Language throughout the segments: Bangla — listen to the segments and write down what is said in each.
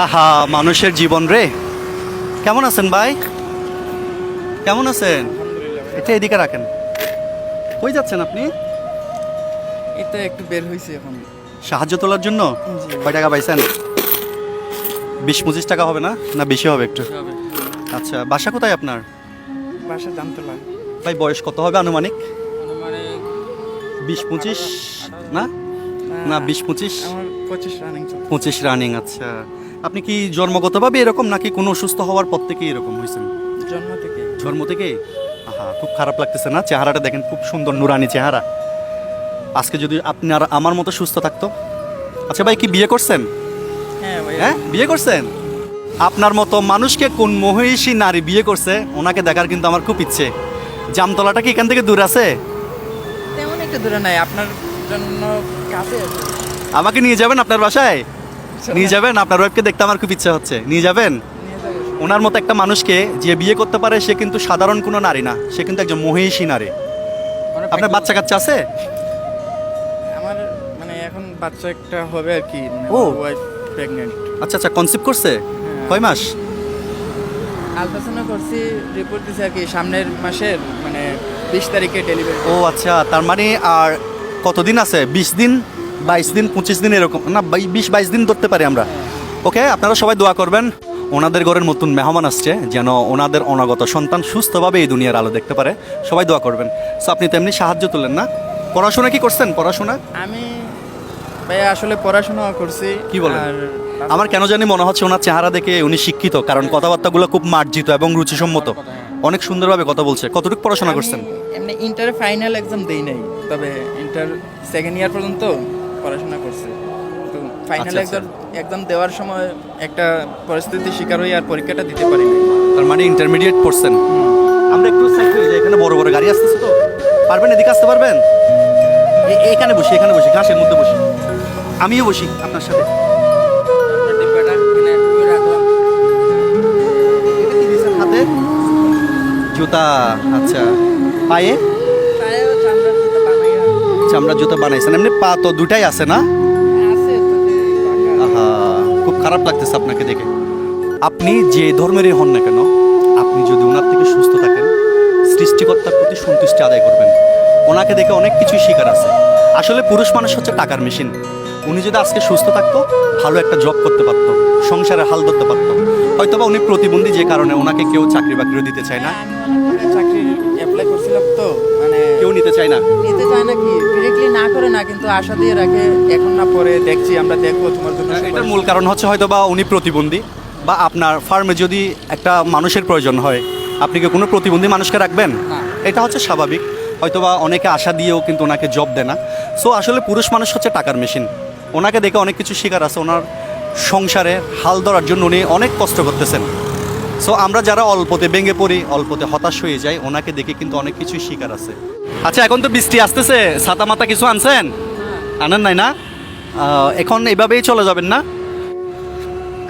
আহা, মানুষের জীবন রে। কেমন আছেন ভাই? কেমন আছেন? এটা এদিকে রাখেন। কই যাচ্ছেন আপনি? এই তো একটু বের হয়েছে এখন। সাহায্য তোলার জন্য? জি। কয় টাকা পাইছেন? 20-25 টাকা হবে না? না বেশি হবে একটু? আচ্ছা, বাসা কোথায় আপনার? বাসা জামতলা। ভাই বয়স কত হবে আনুমানিক? মানে 20-25 না? না 20-25? আমার 25 রানিং চলছে। 25 রানিং। আচ্ছা, আপনি কি জন্মগতভাবে এরকম নাকি কোনো অসুস্থ হওয়ার পর থেকেই এরকম হয়েছেন? জন্ম থেকে। জন্ম থেকে? আহা, খুব খারাপ লাগতেছে না? চেহারাটা দেখেন, খুব সুন্দর নুরানি চেহারা। আজকে যদি আপনার আমার মতো সুস্থ থাকতো। আচ্ছা ভাই, কি বিয়ে করছেন? হ্যাঁ ভাই। হ্যাঁ, বিয়ে করছেন? আপনার মতো মানুষকে কোন মহিষী নারী বিয়ে করছে ওনাকে দেখার কিন্তু আমার খুব ইচ্ছে। জামতলাটা কি এখান থেকে দূর আছে? তেমন একটা দূরে নাই, আপনার জন্য কাছে আছে। আমাকে নিয়ে যাবেন আপনার বাসায়? নিয়ে যাবেন? আপনার ওয়াইফকে দেখতে আমার খুব ইচ্ছা হচ্ছে। নিয়ে যাবেন? নিয়ে যাবো। ওনার মতো একটা মানুষকে যে বিয়ে করতে পারে সে কিন্তু সাধারণ কোনো নারী না, সে কিন্তু একজন মহিষী নারী। আপনার বাচ্চা কাচ্চা আছে? আমার মানে এখন বাচ্চা একটা হবে আর কি। ও। Wife pregnant. আচ্ছা আচ্ছা, কনসিভ করছে? কয় মাস? আলট্রাসাউন্ড করছি, রিপোর্ট দিছে আর কি সামনের মাসের মানে 20 তারিখে ডেলিভারি। ও আচ্ছা, তার মানে আর কতদিন আছে? 20 দিন, 22 দিন, 25 দিন এরকম না? 20-22 দিন ধরতে পারি আমরা। ওকে, আপনারা সবাই দোয়া করবেন। ওনাদের ঘরের নতুন মেহমান আসছে, যেন ওনাদের অনাগত সন্তান সুস্থভাবে এই দুনিয়ার আলো দেখতে পারে। সবাই দোয়া করবেন। সো আপনি তেমনি সাহায্য তুলেন না? পড়াশোনা কি করছেন? পড়াশোনা আমি ভাইয়া আসলে পড়াশোনা করছি। কি বলেন? আর আমার কেন জানি মনে হচ্ছে ওনার চেহারা দেখে উনি শিক্ষিত, কারণ কথাবার্তাগুলো খুব মার্জিত এবং রুচিসম্মত। অনেক সুন্দরভাবে কথা বলছে। কতটুকু পড়াশোনা করছেন? এমনি ইন্টার ফাইনাল এক্সাম দেই নাই, তবে ইন্টার সেকেন্ড ইয়ার পর্যন্ত পড়াশোনা করছি। তো ফাইনাল আচ্ছা, এক্সাম এক্সাম দেওয়ার সময় একটা পরিস্থিতির শিকার হই আর পরীক্ষাটা দিতে পারি নাই। তার মানে ইন্টারমিডিয়েট পড়ছেন। আমরা একটু সাইড হয়ে যাই, এখানে বড় বড় গাড়ি আসতেছে তো। পারবেন? এদিকে আসতে পারবেন? এখানে বসি, এখানে বসি, ঘাসের মধ্যে বসি। আমিও বসি আপনার সাথে। আপনার ডিব্বাটা এখানে রাখলাম। এটা কি দিয়েছেন হাতে? জুতা। আচ্ছা, পায়ে পায়েও চামড়ার জুতো বানাইয়া চামড়ার জুতা বানাইছেন? এমনি পা তো দুটাই আছে না? আছে তো যে বাঁকা। আহা, খুব খারাপ লাগতেছে আপনাকে দেখে। আপনি যে ধর্মেরই হন না কেন, আপনি যদি ওনার থেকে সুস্থ থাকেন, সৃষ্টিকর্তার প্রতি সন্তুষ্টি আদায় করবেন। ওনাকে দেখে অনেক কিছুই শিকার আছে। আসলে পুরুষ মানুষ হচ্ছে টাকার মেশিন। উনি যদি আজকে সুস্থ থাকতো, ভালো একটা জব করতে পারতো, সংসারে হাল ধরতে পারতো। হয়তোবা উনি প্রতিবন্ধী, যে কারণে ওনাকে কেউ চাকরি বাকরিও দিতে চায় না, আমি অনেক চাকরি অ্যাপ্লাই করছিলাম তো, মানে কেউ নিতে চায় না। নিতে চায় না কি ডিরেক্টলি না করে না, কিন্তু আশা দিয়ে রাখে এখন না পরে দেখছি, আমরা দেখবো তোমার জন্য। এটার মূল কারণ হচ্ছে হয়তোবা উনি প্রতিবন্ধী, বা আপনার ফার্মে যদি একটা মানুষের প্রয়োজন হয়, আপনি কি কোনো প্রতিবন্ধী মানুষকে রাখবেন? না। এটা হচ্ছে স্বাভাবিক। হয়তোবা অনেকে আশা দিয়েও কিন্তু ওনাকে জব দেয় না। সো আসলে পুরুষ মানুষ হচ্ছে টাকার মেশিন। ওনাকে দেখে অনেক কিছু শিকার আছে। ওনার সংসারে হাল ধরার জন্য উনি অনেক কষ্ট করতেছেন। সো আমরা যারা অল্পতে ভেঙে পড়ি, অল্পতে হতাশ হয়ে যাই, ওনাকে দেখে কিন্তু অনেক কিছুই শিকার আছে। আচ্ছা, এখন তো বৃষ্টি আসতেছে, ছাতা মাতা কিছু আনছেন? আনেন নাই না? এখন এভাবেই চলে যাবেন না?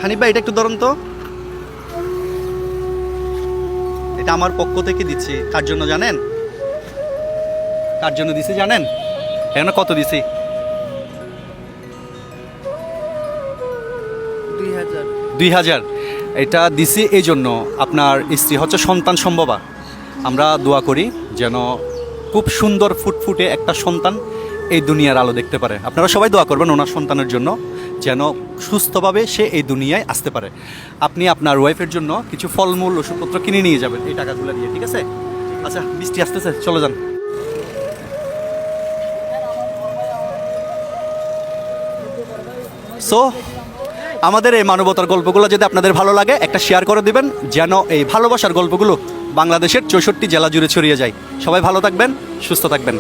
হানিফ ভাই, এটা একটু ধরুন তো। এটা আমার পক্ষ থেকে দিচ্ছি। কার জন্য জানেন? কার জন্য দিছি জানেন? এখানে কত দিছি? 2000। 2000। এটা দিছি এই জন্য, আপনার স্ত্রী হচ্ছে সন্তান সম্ভবা। আমরা দোয়া করি যেন খুব সুন্দর ফুটফুটে একটা সন্তান এই দুনিয়ার আলো দেখতে পারে। আপনারা সবাই দোয়া করবেন ওনার সন্তানের জন্য, যেন সুস্থভাবে সে এই দুনিয়ায় আসতে পারে। আপনি আপনার ওয়াইফের জন্য কিছু ফলমূল ওষুধপত্র কিনে নিয়ে যাবেন এই টাকাগুলো দিয়ে, ঠিক আছে? আচ্ছা, বৃষ্টি আসতেছে, চলে যান। সো আমাদের এই মানবতার গল্পগুলো যদি আপনাদের ভালো লাগে, একটা শেয়ার করে দিবেন, যেন এই ভালোবাসার গল্পগুলো বাংলাদেশের 64 জেলা জুড়ে ছড়িয়ে যায়। সবাই ভালো থাকবেন, সুস্থ থাকবেন।